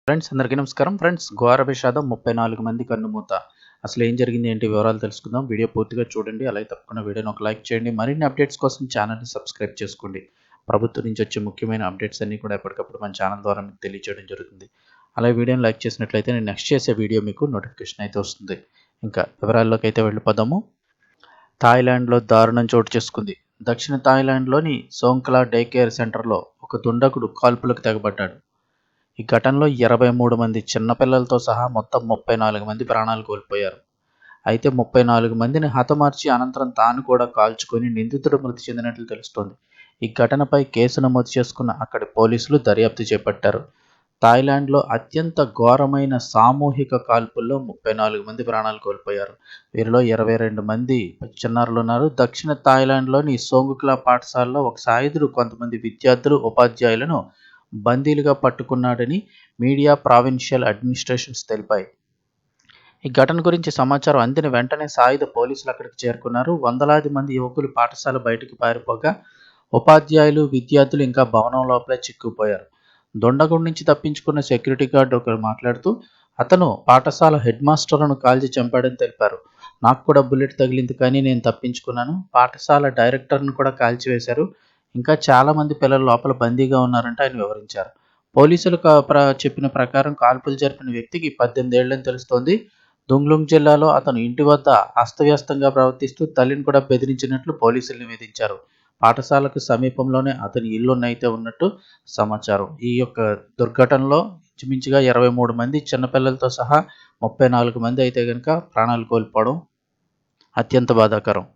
Friends అందరికీ నమస్కారం. Friends ఘోర విషాదం 34 మంది కన్నుమూత. అసలు ఏం జరిగింది ఏంటి వివరాలు తెలుసుకుందాం. వీడియో పూర్తిగా చూడండి. అలాగే తప్పకుండా వీడియోని ఒక లైక్ చేయండి. మరిన్ని అప్డేట్స్ కోసం ఛానల్ని సబ్స్క్రైబ్ చేసుకోండి. ప్రభుత్వం నుంచి వచ్చే ముఖ్యమైన అప్డేట్స్ అన్నీ కూడా ఎప్పటికప్పుడు మన ఛానల్ ద్వారా మీకు తెలియజేయడం జరుగుతుంది. అలాగే వీడియోని లైక్ చేసినట్లయితే నేను నెక్స్ట్ చేసే వీడియో మీకు నోటిఫికేషన్ అయితే వస్తుంది. ఇంకా వివరాల్లోకి అయితే వెళ్ళిపోదాము. థాయిలాండ్లో దారుణం చోటు చేసుకుంది. దక్షిణ థాయిలాండ్లోని సోంక్లా డే కేర్ సెంటర్లో ఒక దుండగుడు కాల్పులకు తెగబడ్డాడు. ఈ ఘటనలో 23 మంది చిన్నపిల్లలతో సహా మొత్తం 34 మంది ప్రాణాలు కోల్పోయారు. అయితే 34 మందిని హతమార్చి అనంతరం తాను కూడా కాల్చుకొని నిందితుడు మృతి చెందినట్లు తెలుస్తోంది. ఈ ఘటనపై కేసు నమోదు చేసుకున్న అక్కడి పోలీసులు దర్యాప్తు చేపట్టారు. థాయిలాండ్లో అత్యంత ఘోరమైన సామూహిక కాల్పుల్లో 34 మంది ప్రాణాలు కోల్పోయారు. వీరిలో 22 మంది చిన్నారులు ఉన్నారు. దక్షిణ థాయిలాండ్లోని సోంగ్క్లా పాఠశాలలో ఒక సాయుధుడు కొంతమంది విద్యార్థులు, ఉపాధ్యాయులను బందీలుగా పట్టుకున్నాడని మీడియా ప్రావిన్షియల్ అడ్మినిస్ట్రేషన్స్ తెలిపాయి. ఈ ఘటన గురించి సమాచారం అందిన వెంటనే సాయుధ పోలీసులు అక్కడికి చేరుకున్నారు. వందలాది మంది యువకులు పాఠశాల బయటికి పారిపోగా ఉపాధ్యాయులు, విద్యార్థులు ఇంకా భవనం లోపలే చిక్కుపోయారు. దుండగుడి నుంచి తప్పించుకున్న సెక్యూరిటీ గార్డు ఒకరు మాట్లాడుతూ అతను పాఠశాల హెడ్ మాస్టర్ను కాల్చి చంపాడని తెలిపారు. నాకు కూడా బుల్లెట్ తగిలింది, కానీ నేను తప్పించుకున్నాను. పాఠశాల డైరెక్టర్ను కూడా కాల్చివేశారు. ఇంకా చాలామంది పిల్లలు లోపల బందీగా ఉన్నారంటే ఆయన వివరించారు. పోలీసులు చెప్పిన ప్రకారం కాల్పులు జరిపిన వ్యక్తికి 18 ఏళ్లని తెలుస్తోంది. దుంగ్లుంగ్ జిల్లాలో అతను ఇంటి వద్ద అస్తవ్యస్తంగా ప్రవర్తిస్తూ తల్లిని కూడా బెదిరించినట్లు పోలీసులు నివేదించారు. పాఠశాలకు సమీపంలోనే అతని ఇల్లునైతే ఉన్నట్టు సమాచారం. ఈ యొక్క దుర్ఘటనలో ఇంచుమించుగా 23 మంది చిన్నపిల్లలతో సహా 34 మంది అయితే కనుక ప్రాణాలు కోల్పోవడం అత్యంత బాధాకరం.